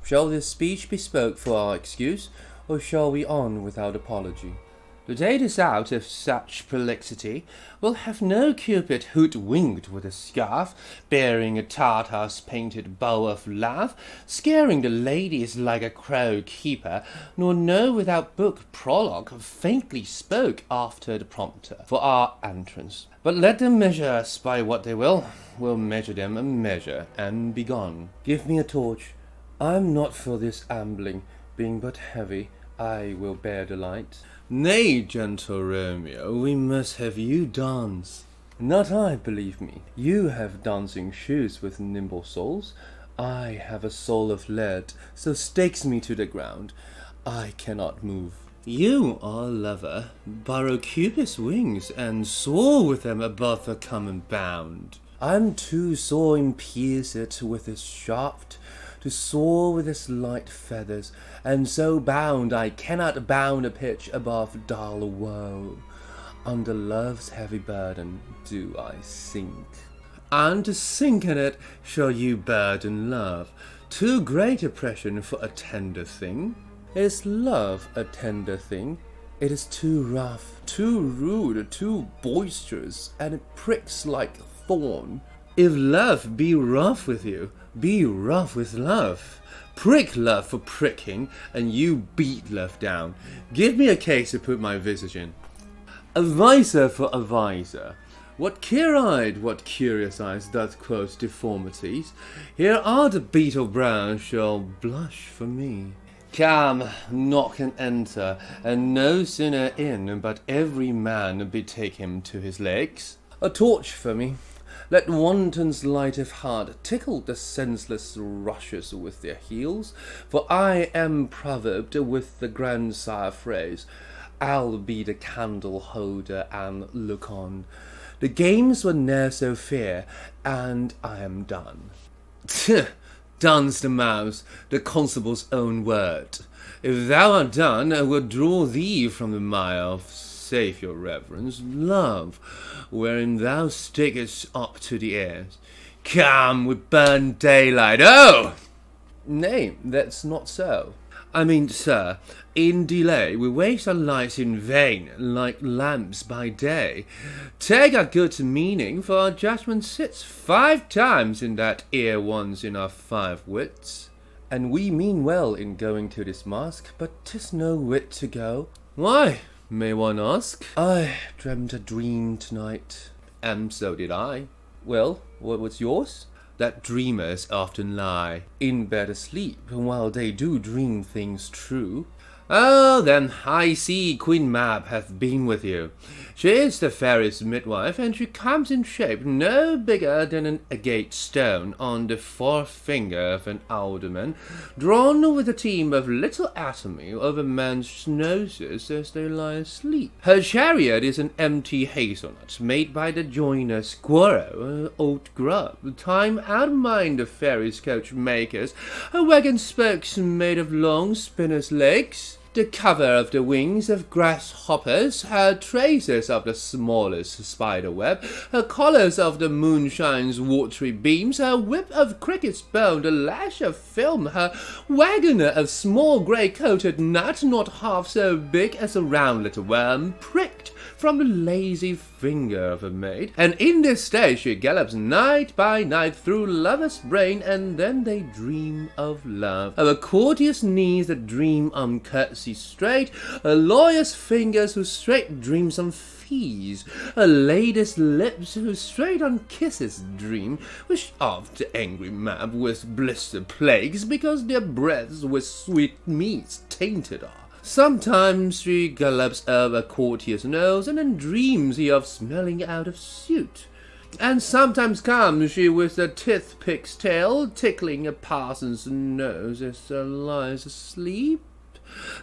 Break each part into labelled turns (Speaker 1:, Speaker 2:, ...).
Speaker 1: Shall this speech be spoke for our excuse, or shall we on without apology? The date is out of such prolixity will have no Cupid hoodwinked with a scarf, bearing a Tartar's painted bow of love, scaring the ladies like a crow keeper, nor know without book prologue faintly spoke after the prompter for our entrance. But let them measure us by what they will, we'll measure them a measure, and be gone. Give me a torch. I'm not for this ambling, being but heavy, I will bear the light. Nay, gentle Romeo, we must have you dance. Not I, believe me. You have dancing shoes with nimble soles. I have a soul of lead, so stakes me to the ground. I cannot move. You are a lover. Borrow Cupid's wings, and soar with them above the common bound. I'm too sore impierced with his shaft, to soar with his light feathers, and so bound I cannot bound a pitch above dull woe. Under love's heavy burden do I sink, and to sink in it shall you burden love. Too great oppression for a tender thing. Is love a tender thing? It is too rough, too rude, too boisterous, and it pricks like thorn. If love be rough with you, be rough with love. Prick love for pricking, and you beat love down. Give me a case to put my visage in. A visor for a visor. What clear-eyed, what curious eyes doth quote deformities? Here are the beetle brows shall blush for me. Come, knock and enter, and no sooner in, but every man betake him to his legs. A torch for me. Let wantons light of heart tickle the senseless rushes with their heels, for I am proverbed with the grandsire phrase, I'll be the candle holder and look on. The games were ne'er so fair, and I am done. Done's the mouse, the constable's own word. If thou art done, I will draw thee from the mire of, save your reverence, love, wherein thou stickest up to the ears. Come, we burn daylight. Oh! Nay, that's not so. I mean, sir, in delay we waste our lights in vain, like lamps by day. Take our good meaning, for our judgment sits 5 times in that ear once in our 5 wits. And we mean well in going to this masque, but 'tis no wit to go. Why, may one ask? I dreamt a dream tonight. And so did I. Well, what was yours? That dreamers often lie in bed asleep, while they do dream things true. Oh, then, I see Queen Mab hath been with you. She is the fairest midwife, and she comes in shape no bigger than an agate stone on the forefinger of an alderman, drawn with a team of little atomy over men's noses as they lie asleep. Her chariot is an empty hazelnut, made by the joiner Squirrow, old grub, time out of mind of fairies' coach makers. Her wagon spokes made of long spinner's legs. The cover of the wings of grasshoppers, her traces of the smallest spider web, her collars of the moonshine's watery beams, her whip of cricket's bone, the lash of film, her wagoner of small grey-coated nut, not half so big as a round little worm, pricked from the lazy finger of a maid. And in this state she gallops night by night through lovers' brain, and then they dream of love. Of a courtier's knees that dream on courtesy straight, a lawyer's fingers who straight dreams on fees, a lady's lips who straight on kisses dream, which of the angry Mab with blister plagues, because their breaths with sweet meats tainted are. Sometimes she gallops over a courtier's nose, and then dreams he of smelling out of suit. And sometimes comes she with a toothpick's tail, tickling a parson's nose as he lies asleep.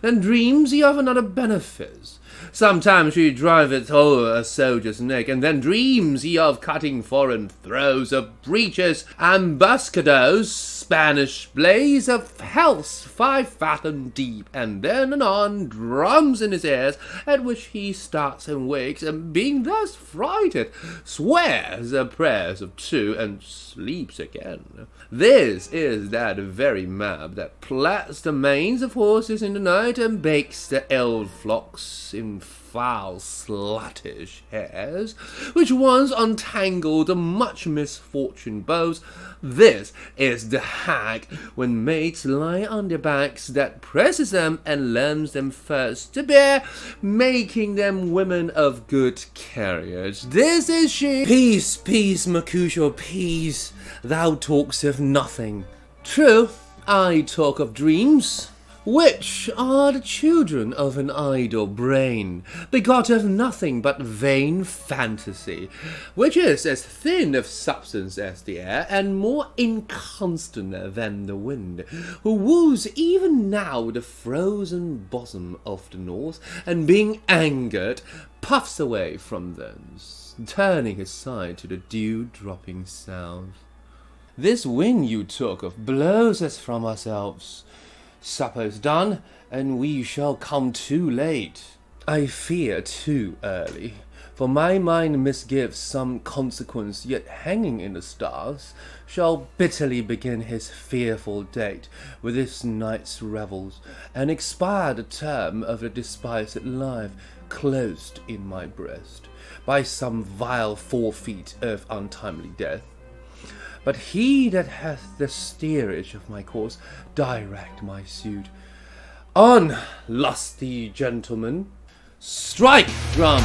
Speaker 1: then dreams he of another benefice. Sometimes he driveth o'er a soldier's neck, and then dreams he of cutting foreign throws, of breaches, ambuscados, Spanish blaze, of healths 5 fathom deep, and then anon drums in his ears, at which he starts and wakes, and being thus frighted, swears the prayers of 2, and sleeps again. This is that very mab that plats the manes of horses in the night, and bakes the eld flocks in foul sluttish hairs, which once untangled the much misfortuned bows. This is the hag, when mates lie on their backs, that presses them and lends them first to bear, making them women of good carriage. This is she. Peace, peace, Mercutio, peace. Thou talk'st of nothing. True, I talk of dreams, which are the children of an idle brain, begot of nothing but vain fantasy, which is as thin of substance as the air, and more inconstant than the wind, who woos even now the frozen bosom of the north, and being angered, puffs away from thence, turning aside to the dew-dropping south. This wind you talk of blows us from ourselves. Supper's done, and we shall come too late. I fear too early, for my mind misgives some consequence yet hanging in the stars shall bitterly begin his fearful date with this night's revels, and expire the term of the despised life closed in my breast by some vile forfeit of untimely death. But he that hath the steerage of my course direct my suit. On, lusty gentlemen, strike, drum!